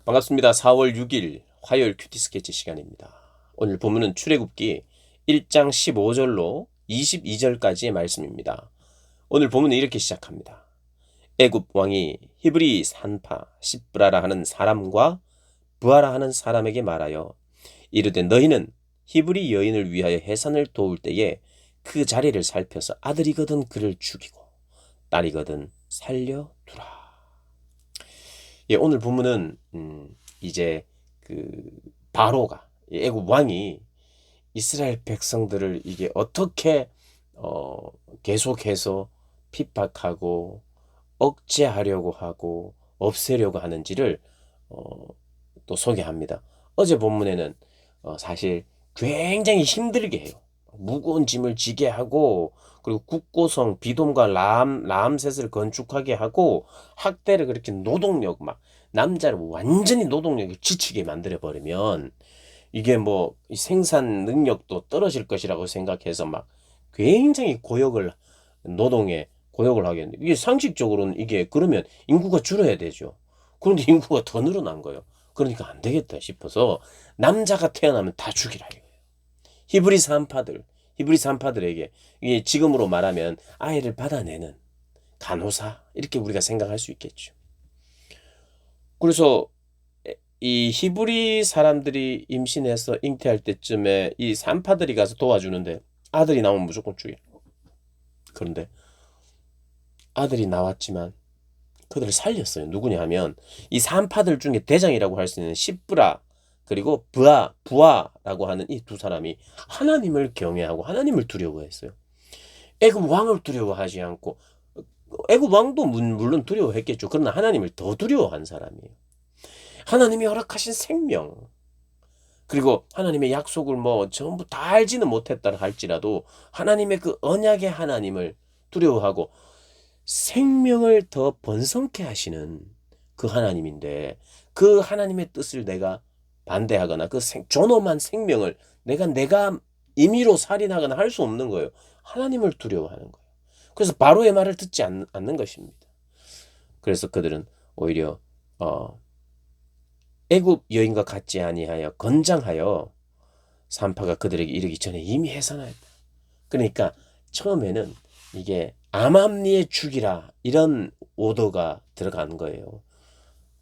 반갑습니다. 4월 6일 화요일 큐티 스케치 시간입니다. 오늘 본문은 출애굽기 1장 15절로 22절까지의 말씀입니다. 오늘 본문은 이렇게 시작합니다. 애굽 왕이 히브리 산파 시브라라 하는 사람과 부하라 하는 사람에게 말하여 이르되 너희는 히브리 여인을 위하여 해산을 도울 때에 그 자리를 살펴서 아들이거든 그를 죽이고 딸이거든 살려두라. 예, 오늘 본문은 이제 그 바로가 애굽 왕이 이스라엘 백성들을 이게 어떻게 계속해서 핍박하고 억제하려고 하고 없애려고 하는지를 어, 또 소개합니다. 어제 본문에는 사실 굉장히 힘들게 해요. 무거운 짐을 지게 하고 그리고 국고성 비돔과 라암셋을 건축하게 하고 학대를 그렇게 노동력 막 남자를 완전히 노동력에 지치게 만들어 버리면 이게 뭐 생산 능력도 떨어질 것이라고 생각해서 막 굉장히 노동에 고역을 하겠는데 이게 상식적으로는 이게 그러면 인구가 줄어야 되죠. 그런데 인구가 더 늘어난 거예요. 그러니까 안 되겠다 싶어서 남자가 태어나면 다 죽이라 이거예요. 히브리 산파들, 히브리 산파들에게 이게 지금으로 말하면 아이를 받아내는 간호사 이렇게 우리가 생각할 수 있겠죠. 그래서 이 히브리 사람들이 임신해서 잉태할 때쯤에 이 산파들이 가서 도와주는데 아들이 나오면 무조건 죽여. 그런데 아들이 나왔지만 그들을 살렸어요. 누구냐 하면 이 산파들 중에 대장이라고 할 수 있는 시브라 그리고 부하라고 하는 이 두 사람이 하나님을 경외하고 하나님을 두려워했어요. 애굽 왕을 두려워하지 않고 애굽 왕도 물론 두려워했겠죠. 그러나 하나님을 더 두려워한 사람이에요. 하나님이 허락하신 생명 그리고 하나님의 약속을 뭐 전부 다 알지는 못했다 할지라도 하나님의 그 언약의 하나님을 두려워하고 생명을 더 번성케 하시는 그 하나님인데 그 하나님의 뜻을 내가 반대하거나 그 존엄한 생명을 내가 임의로 살인하거나 할 수 없는 거예요. 하나님을 두려워하는 거예요. 그래서 바로의 말을 듣지 않는 것입니다. 그래서 그들은 오히려 애굽 여인과 같지 아니하여 건장하여 산파가 그들에게 이르기 전에 이미 해산하였다. 그러니까 처음에는 이게 암암리에 죽이라 이런 오더가 들어간 거예요.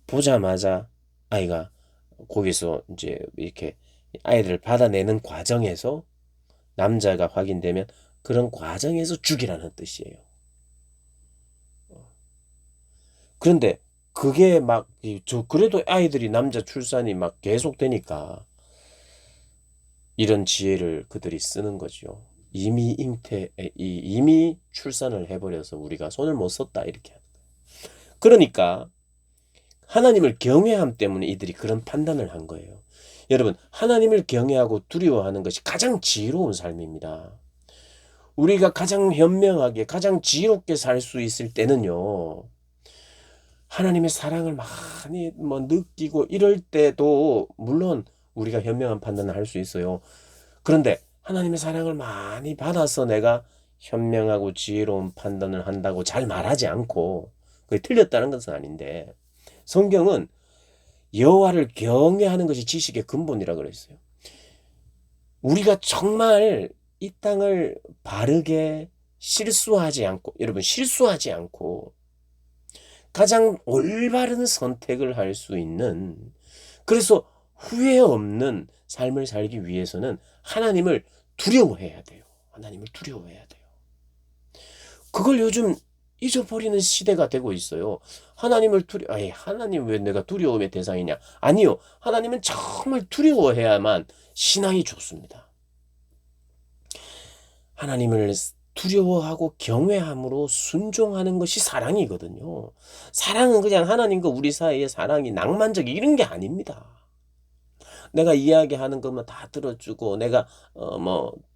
보자마자 아이가 거기서 이제 이렇게 아이를 받아내는 과정에서 남자가 확인되면 그런 과정에서 죽이라는 뜻이에요. 그런데 그게 그래도 아이들이 남자 출산이 막 계속되니까 이런 지혜를 그들이 쓰는 거죠. 이미 출산을 해버려서 우리가 손을 못 썼다 이렇게 하는 거예요. 그러니까 하나님을 경외함 때문에 이들이 그런 판단을 한 거예요. 여러분, 하나님을 경외하고 두려워하는 것이 가장 지혜로운 삶입니다. 우리가 가장 현명하게, 가장 지혜롭게 살 수 있을 때는요, 하나님의 사랑을 많이 느끼고 이럴 때도 물론 우리가 현명한 판단을 할 수 있어요. 그런데 하나님의 사랑을 많이 받아서 내가 현명하고 지혜로운 판단을 한다고 잘 말하지 않고 그게 틀렸다는 것은 아닌데 성경은 여호와를 경외하는 것이 지식의 근본이라 그랬어요. 우리가 정말 이 땅을 바르게 실수하지 않고 여러분 실수하지 않고 가장 올바른 선택을 할 수 있는 그래서 후회 없는 삶을 살기 위해서는 하나님을 두려워해야 돼요. 하나님을 두려워해야 돼요. 그걸 요즘 잊어버리는 시대가 되고 있어요. 하나님 왜 내가 두려움의 대상이냐? 아니요. 하나님은 정말 두려워해야만 신앙이 좋습니다. 하나님을 두려워하고 경외함으로 순종하는 것이 사랑이거든요. 사랑은 그냥 하나님과 우리 사이의 사랑이 낭만적 이런 게 아닙니다. 내가 이야기하는 것만 다 들어주고 내가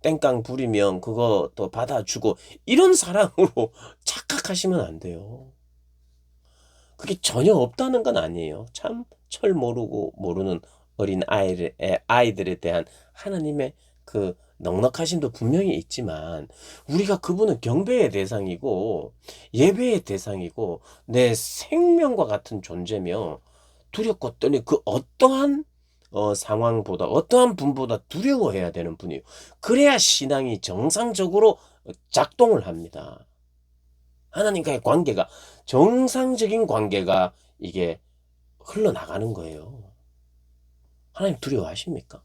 땡깡 부리면 그거 또 받아주고 이런 사랑으로 착각하시면 안 돼요. 그게 전혀 없다는 건 아니에요. 참 철 모르고 모르는 아이들에 대한 하나님의 그 넉넉하심도 분명히 있지만 우리가 그분은 경배의 대상이고 예배의 대상이고 내 생명과 같은 존재며 두렵고 떨리 그 어떠한 상황보다 어떠한 분보다 두려워해야 되는 분이에요. 그래야 신앙이 정상적으로 작동을 합니다. 하나님과의 관계가 정상적인 관계가 이게 흘러나가는 거예요. 하나님 두려워하십니까?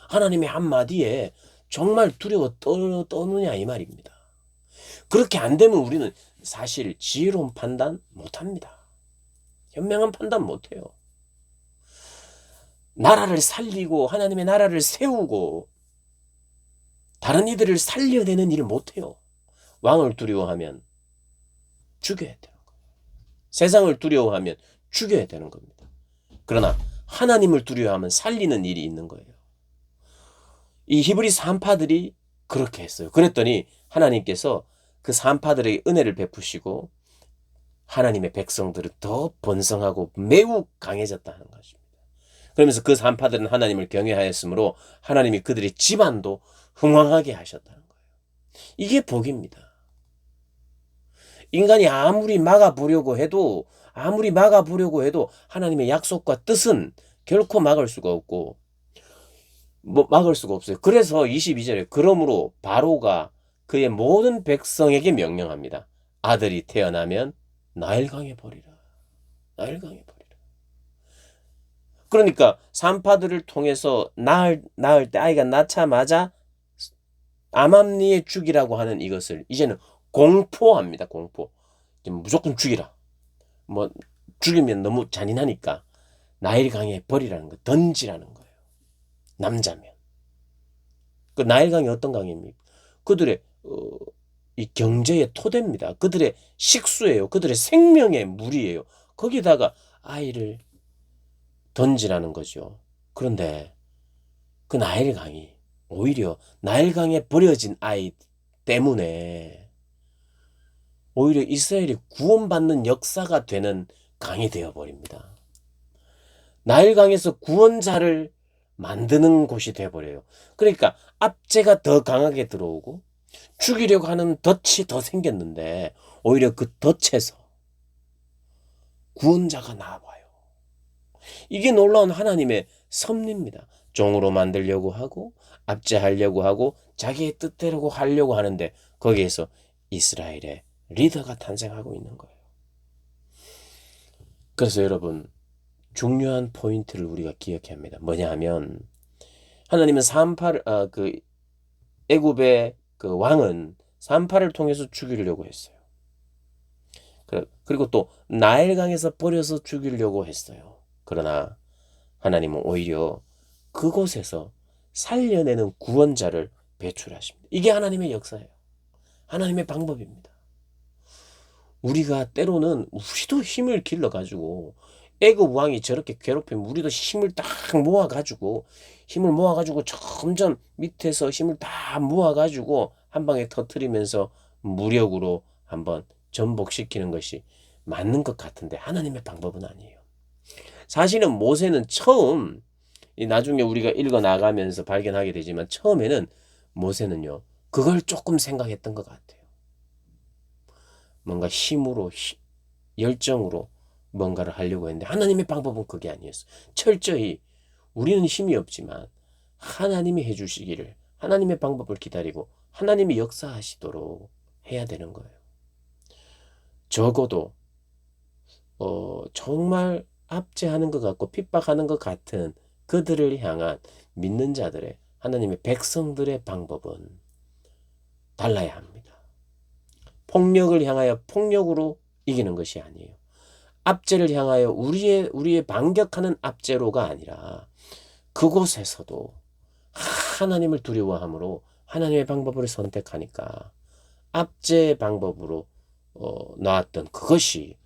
하나님의 한마디에 정말 두려워 떠느냐 이 말입니다. 그렇게 안 되면 우리는 사실 지혜로운 판단 못합니다. 현명한 판단 못해요. 나라를 살리고 하나님의 나라를 세우고 다른 이들을 살려내는 일을 못해요. 왕을 두려워하면 죽여야 되는 거예요. 세상을 두려워하면 죽여야 되는 겁니다. 그러나 하나님을 두려워하면 살리는 일이 있는 거예요. 이 히브리 산파들이 그렇게 했어요. 그랬더니 하나님께서 그 산파들에게 은혜를 베푸시고 하나님의 백성들은 더 번성하고 매우 강해졌다는 것입니다. 그러면서 그 산파들은 하나님을 경외하였으므로 하나님이 그들의 집안도 흥왕하게 하셨다는 거예요. 이게 복입니다. 인간이 아무리 막아보려고 해도 하나님의 약속과 뜻은 결코 막을 수가 없고 막을 수가 없어요. 그래서 22절에 그러므로 바로가 그의 모든 백성에게 명령합니다. 아들이 태어나면 나일강에 버리라. 나일강에 버리라. 그러니까 산파들을 통해서 낳을 때 아이가 낳자마자 암암리에 죽이라고 하는 이것을 이제는 공포합니다. 공포. 무조건 죽이라. 뭐 죽이면 너무 잔인하니까 나일강에 버리라는 거, 던지라는 거예요. 남자면. 그 나일강이 어떤 강입니까? 그들의 이 경제의 토대입니다. 그들의 식수예요. 그들의 생명의 물이에요. 거기다가 아이를 던지라는 거죠. 그런데 그 나일강이 오히려 나일강에 버려진 아이 때문에 오히려 이스라엘이 구원받는 역사가 되는 강이 되어버립니다. 나일강에서 구원자를 만드는 곳이 되어버려요. 그러니까 압제가 더 강하게 들어오고 죽이려고 하는 덫이 더 생겼는데 오히려 그 덫에서 구원자가 나와요. 이게 놀라운 하나님의 섭리입니다. 종으로 만들려고 하고 압제하려고 하고 자기의 뜻대로 하려고 하는데 거기에서 이스라엘의 리더가 탄생하고 있는 거예요. 그래서 여러분 중요한 포인트를 우리가 기억해야 합니다. 뭐냐 하면 하나님은 애굽의 그 왕은 산파를 통해서 죽이려고 했어요. 그리고 또 나일강에서 버려서 죽이려고 했어요. 그러나 하나님은 오히려 그곳에서 살려내는 구원자를 배출하십니다. 이게 하나님의 역사예요. 하나님의 방법입니다. 우리가 때로는 우리도 힘을 길러가지고 애굽 왕이 저렇게 괴롭히면 우리도 힘을 딱 모아가지고 점점 밑에서 힘을 다 모아가지고 한 방에 터뜨리면서 무력으로 한번 전복시키는 것이 맞는 것 같은데 하나님의 방법은 아니에요. 사실은 모세는 처음 나중에 우리가 읽어 나가면서 발견하게 되지만 처음에는 모세는요 그걸 조금 생각했던 것 같아요. 뭔가 힘으로 열정으로 뭔가를 하려고 했는데 하나님의 방법은 그게 아니었어요. 철저히 우리는 힘이 없지만 하나님이 해주시기를 하나님의 방법을 기다리고 하나님이 역사하시도록 해야 되는 거예요. 적어도 정말 압제하는 것 같고 핍박하는 것 같은 그들을 향한 믿는 자들의 하나님의 백성들의 방법은 달라야 합니다. 폭력을 향하여 폭력으로 이기는 것이 아니에요. 압제를 향하여 우리의 반격하는 압제로가 아니라 그곳에서도 하나님을 두려워함으로 하나님의 방법을 선택하니까 압제의 방법으로 나왔던 그것이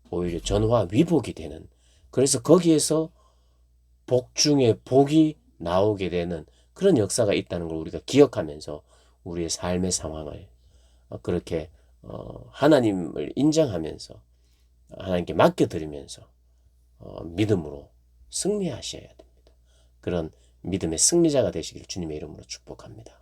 오히려 전화 위복이 되는, 그래서 거기에서 복 중에 복이 나오게 되는 그런 역사가 있다는 걸 우리가 기억하면서 우리의 삶의 상황을 그렇게 하나님을 인정하면서 하나님께 맡겨드리면서 믿음으로 승리하셔야 됩니다. 그런 믿음의 승리자가 되시기를 주님의 이름으로 축복합니다.